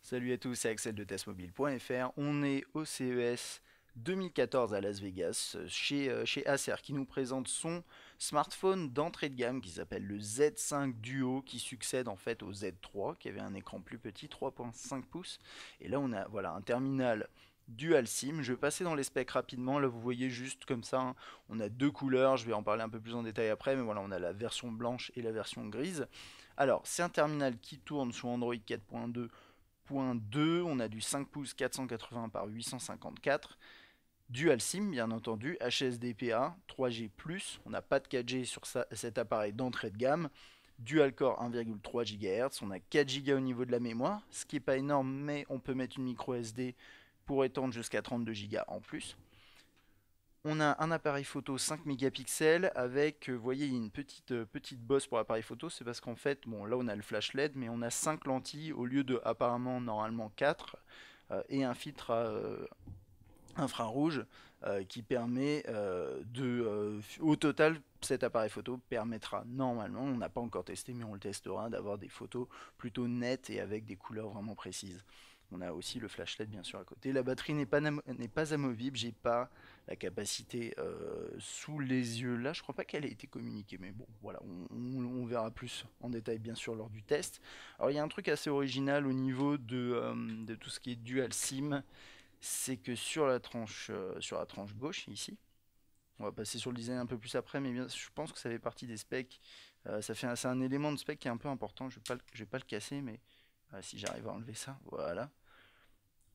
Salut à tous, c'est Axel de testmobile.fr. On est au CES 2014 à Las Vegas chez Acer qui nous présente son smartphone d'entrée de gamme qui s'appelle le Z5 Duo qui succède en fait au Z3 qui avait un écran plus petit, 3,5 pouces. Et là on a voilà un terminal dual SIM. Je vais passer dans les specs rapidement. Là vous voyez juste comme ça, hein, on a deux couleurs. Je vais en parler un peu plus en détail après, mais voilà on a la version blanche et la version grise. Alors c'est un terminal qui tourne sous Android 4.2. On a du 5 pouces 480 par 854. Dual SIM, bien entendu, HSDPA, 3G+, on n'a pas de 4G sur cet appareil d'entrée de gamme. Dual Core 1,3 GHz, on a 4 Go au niveau de la mémoire, ce qui n'est pas énorme, mais on peut mettre une micro SD pour étendre jusqu'à 32 Go en plus. On a un appareil photo 5 mégapixels avec, vous voyez, une petite bosse pour l'appareil photo. C'est parce qu'en fait, bon, là on a le flash LED, mais on a 5 lentilles au lieu de apparemment normalement 4 et un filtre infrarouge qui permet au total, cet appareil photo permettra normalement, on n'a pas encore testé, mais on le testera, d'avoir des photos plutôt nettes et avec des couleurs vraiment précises. On a aussi le flash LED bien sûr à côté. La batterie n'est pas amovible, j'ai pas la capacité sous les yeux là. Je crois pas qu'elle ait été communiquée, mais bon, voilà, on verra plus en détail bien sûr lors du test. Alors il y a un truc assez original au niveau de tout ce qui est dual SIM, c'est que sur la tranche gauche ici, on va passer sur le design un peu plus après, mais bien, je pense que ça fait partie des specs. C'est un élément de spec qui est un peu important. Je vais pas le casser, mais si j'arrive à enlever ça, voilà.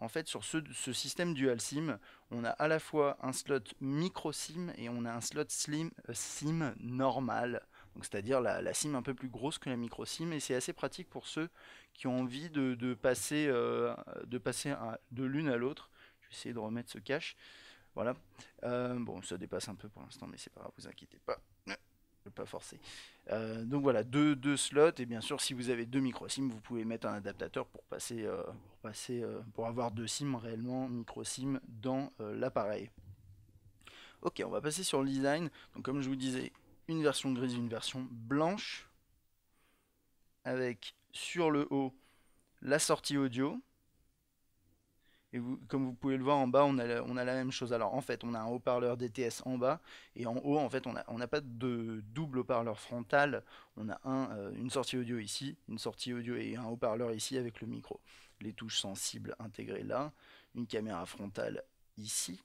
En fait, sur ce système dual SIM, on a à la fois un slot micro SIM et on a un slot SIM normal. Donc c'est-à-dire la SIM un peu plus grosse que la micro SIM, et c'est assez pratique pour ceux qui ont envie de passer de l'une à l'autre. Je vais essayer de remettre ce cache. Voilà. Bon, ça dépasse un peu pour l'instant, mais c'est pas grave, vous inquiétez pas. Je vais pas forcer. Donc voilà, deux slots, et bien sûr, si vous avez deux micro SIM, vous pouvez mettre un adaptateur pour avoir deux SIM réellement micro SIM dans l'appareil. Ok, on va passer sur le design. Donc comme je vous disais, une version grise, une version blanche, avec sur le haut la sortie audio. Et comme vous pouvez le voir en bas, on a la même chose. Alors en fait, on a un haut-parleur DTS en bas, et en haut, en fait, on n'a pas de double haut-parleur frontal. On a une sortie audio ici, une sortie audio et un haut-parleur ici avec le micro. Les touches sensibles intégrées là, une caméra frontale ici.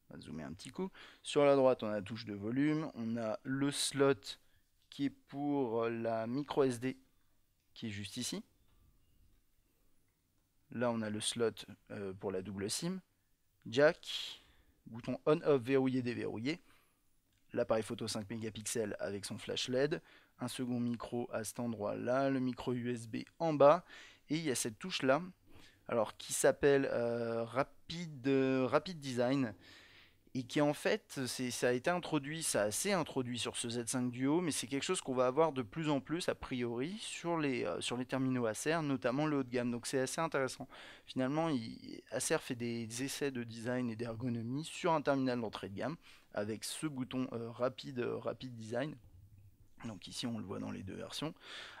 On va zoomer un petit coup. Sur la droite, on a la touche de volume, on a le slot qui est pour la micro SD qui est juste ici. Là, on a le slot pour la double SIM, jack, bouton on-off verrouillé déverrouillé, l'appareil photo 5 mégapixels avec son flash LED, un second micro à cet endroit là, le micro USB en bas, et il y a cette touche là, alors qui s'appelle Rapid Design, et qui en fait, ça a été introduit, ça a assez introduit sur ce Z5 Duo, mais c'est quelque chose qu'on va avoir de plus en plus a priori sur les terminaux Acer, notamment le haut de gamme. Donc c'est assez intéressant. Finalement, Acer fait des essais de design et d'ergonomie sur un terminal d'entrée de gamme avec ce bouton Rapid Design. Donc ici on le voit dans les deux versions.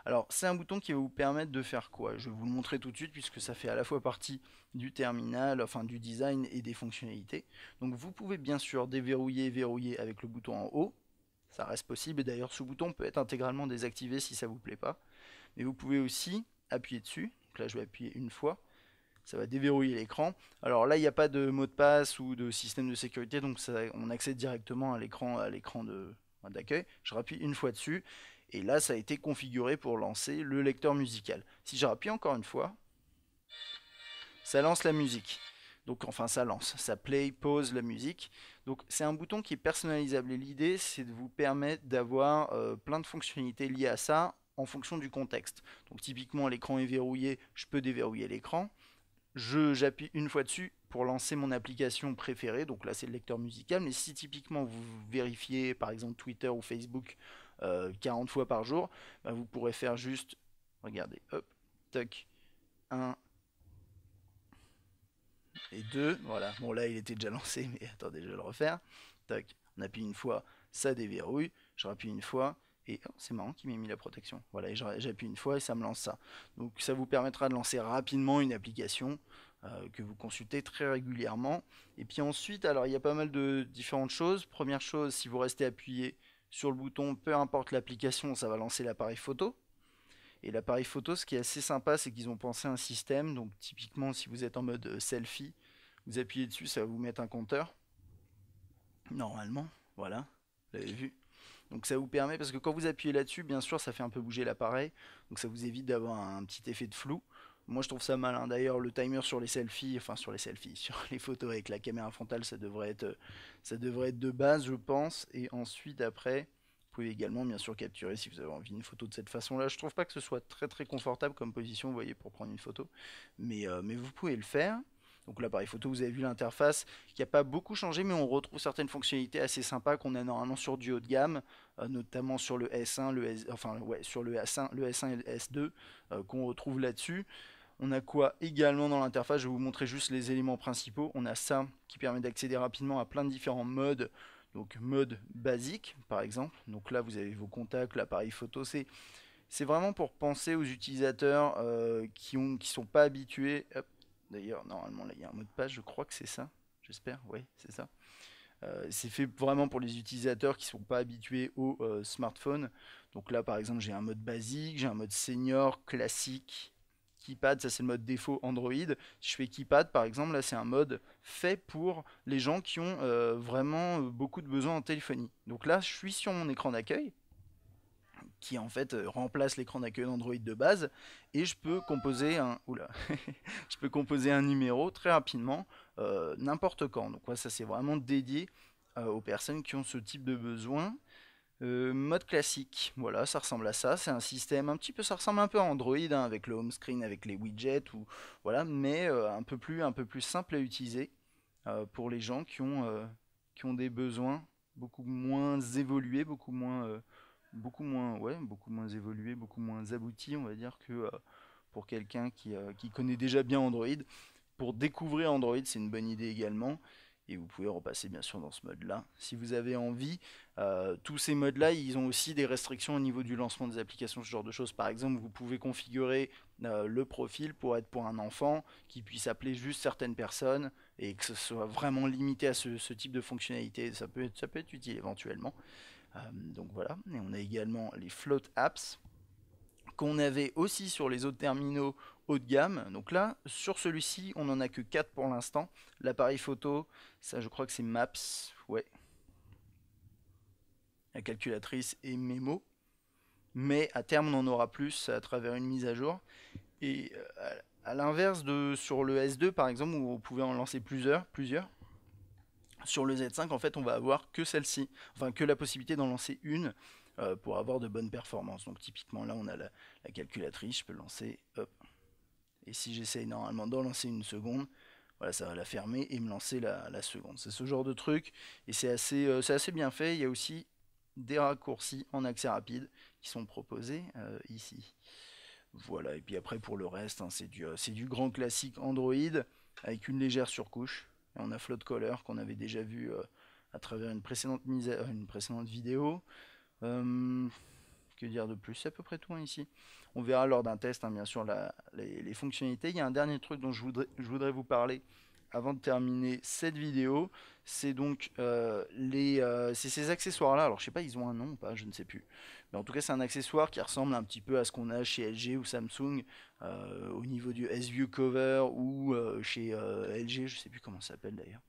Alors c'est un bouton qui va vous permettre de faire quoi? Je vais vous le montrer tout de suite puisque ça fait à la fois partie du terminal, enfin du design et des fonctionnalités. Donc vous pouvez bien sûr déverrouiller et verrouiller avec le bouton en haut. Ça reste possible, et d'ailleurs ce bouton peut être intégralement désactivé si ça ne vous plaît pas. Mais vous pouvez aussi appuyer dessus. Donc là je vais appuyer une fois. Ça va déverrouiller l'écran. Alors là, il n'y a pas de mot de passe ou de système de sécurité, donc on accède directement à l'écran d'accueil. Je rappuie une fois dessus, et là, ça a été configuré pour lancer le lecteur musical. Si je rappuie encore une fois, ça lance la musique. Donc, enfin, ça play, pause la musique. Donc, c'est un bouton qui est personnalisable, et l'idée, c'est de vous permettre d'avoir plein de fonctionnalités liées à ça en fonction du contexte. Donc, typiquement, l'écran est verrouillé, je peux déverrouiller l'écran. J'appuie une fois dessus pour lancer mon application préférée, donc là c'est le lecteur musical, mais si typiquement vous vérifiez par exemple Twitter ou Facebook 40 fois par jour, bah, vous pourrez faire juste, regardez, hop, toc, un et 2, voilà, bon là il était déjà lancé, mais attendez, je vais le refaire, toc, on appuie une fois, ça déverrouille, je rappuie une fois, Et oh, c'est marrant qu'il m'ait mis la protection. Voilà, et j'appuie une fois et ça me lance ça. Donc ça vous permettra de lancer rapidement une application que vous consultez très régulièrement. Et puis ensuite, alors il y a pas mal de différentes choses. Première chose, si vous restez appuyé sur le bouton, peu importe l'application, ça va lancer l'appareil photo. Et l'appareil photo, ce qui est assez sympa, c'est qu'ils ont pensé un système. Donc typiquement, si vous êtes en mode selfie, vous appuyez dessus, ça va vous mettre un compteur. Normalement, voilà, vous l'avez vu. Donc ça vous permet, parce que quand vous appuyez là-dessus, bien sûr, ça fait un peu bouger l'appareil, donc ça vous évite d'avoir un petit effet de flou. Moi je trouve ça malin. D'ailleurs, le timer sur les selfies, enfin sur les selfies, sur les photos avec la caméra frontale, ça devrait être de base, je pense. Et ensuite, après, vous pouvez également bien sûr capturer si vous avez envie une photo de cette façon-là. Je trouve pas que ce soit très très confortable comme position, vous voyez, pour prendre une photo, mais vous pouvez le faire. Donc l'appareil photo, vous avez vu l'interface qui n'a pas beaucoup changé, mais on retrouve certaines fonctionnalités assez sympas qu'on a normalement sur du haut de gamme, notamment sur le S1, enfin ouais, sur le S1 et le S2 qu'on retrouve là-dessus. On a quoi également dans l'interface? Je vais vous montrer juste les éléments principaux. On a ça qui permet d'accéder rapidement à plein de différents modes. Donc mode basique par exemple. Donc là vous avez vos contacts, l'appareil photo. C'est vraiment pour penser aux utilisateurs qui sont pas habitués. Hop. D'ailleurs, normalement, là, il y a un mot de passe, je crois que c'est ça. J'espère, oui, c'est ça. C'est fait vraiment pour les utilisateurs qui ne sont pas habitués au smartphone. Donc là, par exemple, j'ai un mode basique, j'ai un mode senior, classique, keypad, ça c'est le mode défaut Android. Si je fais keypad, par exemple, là c'est un mode fait pour les gens qui ont vraiment beaucoup de besoins en téléphonie. Donc là, je suis sur mon écran d'accueil qui en fait remplace l'écran d'accueil d'Android de base et je peux composer un oula, je peux composer un numéro très rapidement n'importe quand. Donc ouais, ça c'est vraiment dédié aux personnes qui ont ce type de besoin. Mode classique, voilà, ça ressemble à ça. C'est un système un petit peu, ça ressemble un peu à Android hein, avec le home screen, avec les widgets ou voilà, mais un peu plus simple à utiliser pour les gens qui ont des besoins beaucoup moins évolués, beaucoup moins évolués, beaucoup moins aboutis, on va dire, que pour quelqu'un qui connaît déjà bien Android. Pour découvrir Android, c'est une bonne idée également. Et vous pouvez repasser bien sûr dans ce mode-là si vous avez envie. Tous ces modes-là, ils ont aussi des restrictions au niveau du lancement des applications, ce genre de choses. Par exemple, vous pouvez configurer le profil pour être pour un enfant qui puisse appeler juste certaines personnes et que ce soit vraiment limité à ce type de fonctionnalité. Ça peut être utile éventuellement. Donc voilà, et on a également les float apps qu'on avait aussi sur les autres terminaux haut de gamme. Donc là, sur celui-ci, on n'en a que 4 pour l'instant. L'appareil photo, ça je crois que c'est Maps, ouais, la calculatrice et Memo. Mais à terme, on en aura plus à travers une mise à jour. Et à l'inverse de sur le S2 par exemple, où on pouvait en lancer plusieurs, sur le Z5, en fait, on va avoir que celle-ci, enfin que la possibilité d'en lancer une pour avoir de bonnes performances. Donc typiquement là, on a la calculatrice, je peux lancer, hop. Et si j'essaye normalement d'en lancer une seconde, voilà, ça va la fermer et me lancer la seconde. C'est ce genre de truc et c'est assez bien fait. Il y a aussi des raccourcis en accès rapide qui sont proposés ici. Voilà, et puis après pour le reste, hein, c'est du grand classique Android avec une légère surcouche. Et on a Float Caller qu'on avait déjà vu à travers une précédente vidéo. Euh, que dire de plus? C'est à peu près tout hein, ici. On verra lors d'un test, hein, bien sûr, les fonctionnalités. Il y a un dernier truc dont je voudrais vous parler avant de terminer cette vidéo. C'est donc c'est ces accessoires-là. Alors, je sais pas, ils ont un nom ou pas, je ne sais plus. Mais en tout cas, c'est un accessoire qui ressemble un petit peu à ce qu'on a chez LG ou Samsung au niveau du S-View Cover ou chez LG, je sais plus comment ça s'appelle d'ailleurs.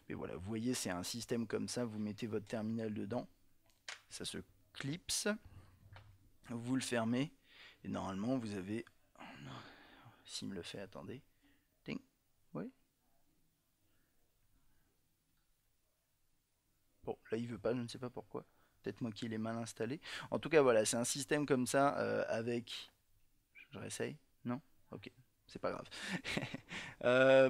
Mais voilà, vous voyez, c'est un système comme ça. Vous mettez votre terminal dedans. Ça se clipse. Vous le fermez. Et normalement, vous avez. Oh non, s'il me le fait, attendez. Ding. Oui. Bon, là, il veut pas, je ne sais pas pourquoi. Peut-être moi qui l'ai mal installé. En tout cas, voilà, c'est un système comme ça avec. Je réessaye. Non. Ok. C'est pas grave.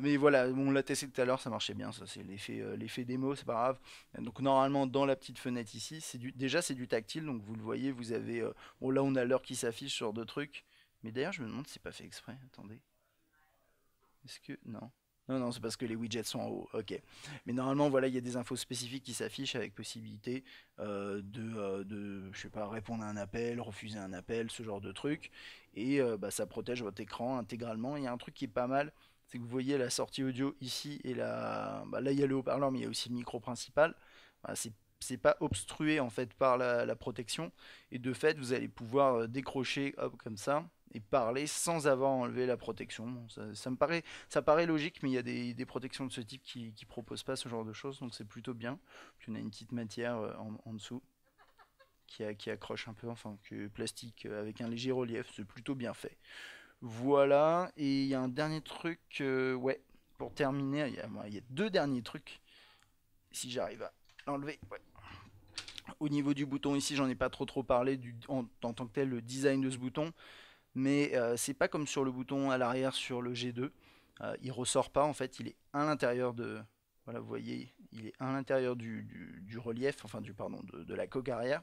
Mais voilà, on l'a testé tout à l'heure, ça marchait bien. Ça, c'est l'effet démo, c'est pas grave. Donc, normalement, dans la petite fenêtre ici, déjà, c'est du tactile. Donc, vous le voyez, vous avez. Bon, là, on a l'heure qui s'affiche sur deux trucs. Mais d'ailleurs, je me demande si c'est pas fait exprès. Attendez. Est-ce que. Non. Non, non, c'est parce que les widgets sont en haut. Ok. Mais normalement, voilà, il y a des infos spécifiques qui s'affichent avec possibilité je sais pas, répondre à un appel, refuser un appel, ce genre de truc. Et bah, ça protège votre écran intégralement. Il y a un truc qui est pas mal, c'est que vous voyez la sortie audio ici et bah, là, il y a le haut-parleur, mais il y a aussi le micro principal. Voilà, c'est pas obstrué en fait par la protection. Et de fait, vous allez pouvoir décrocher hop, comme ça et parler sans avoir enlevé la protection. Bon, ça paraît logique, mais il y a des protections de ce type qui proposent pas ce genre de choses, donc c'est plutôt bien. Puis on a une petite matière en dessous qui accroche un peu, enfin, que plastique avec un léger relief, c'est plutôt bien fait. Voilà, et il y a un dernier truc, ouais, pour terminer, il y a deux derniers trucs, si j'arrive à l'enlever. Ouais. Au niveau du bouton ici, j'en ai pas trop parlé en tant que tel, le design de ce bouton, mais c'est pas comme sur le bouton à l'arrière sur le G2. Il ressort pas en fait, il est à l'intérieur de. Voilà, vous voyez, il est à l'intérieur du relief, enfin pardon, de la coque arrière.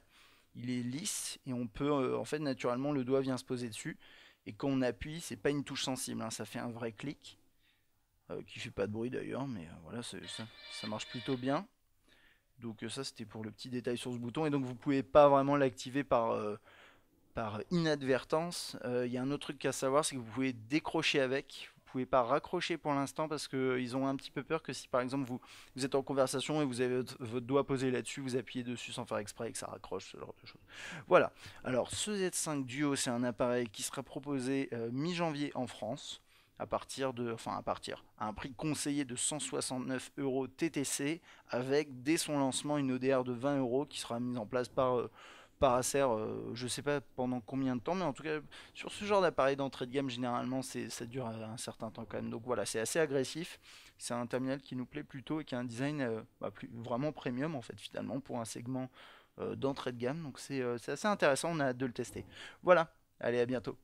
Il est lisse et on peut en fait naturellement le doigt vient se poser dessus. Et quand on appuie, c'est pas une touche sensible, hein, ça fait un vrai clic qui fait pas de bruit d'ailleurs, mais voilà, ça marche plutôt bien. Donc ça c'était pour le petit détail sur ce bouton et donc vous pouvez pas vraiment l'activer par inadvertance. Il y a un autre truc à savoir, c'est que vous pouvez décrocher avec. Vous pouvez pas raccrocher pour l'instant parce qu'ils ont un petit peu peur que si par exemple vous êtes en conversation et vous avez votre doigt posé là-dessus, vous appuyez dessus sans faire exprès et que ça raccroche, ce genre de choses. Voilà. Alors ce Z5 Duo, c'est un appareil qui sera proposé mi-janvier en France à un prix conseillé de 169 euros TTC avec dès son lancement une ODR de 20 euros qui sera mise en place par Acer, je sais pas pendant combien de temps, mais en tout cas, sur ce genre d'appareil d'entrée de gamme, généralement, ça dure un certain temps quand même. Donc voilà, c'est assez agressif. C'est un terminal qui nous plaît plutôt et qui a un design vraiment premium, en fait, finalement, pour un segment d'entrée de gamme. Donc c'est assez intéressant, on a hâte de le tester. Voilà, allez, à bientôt.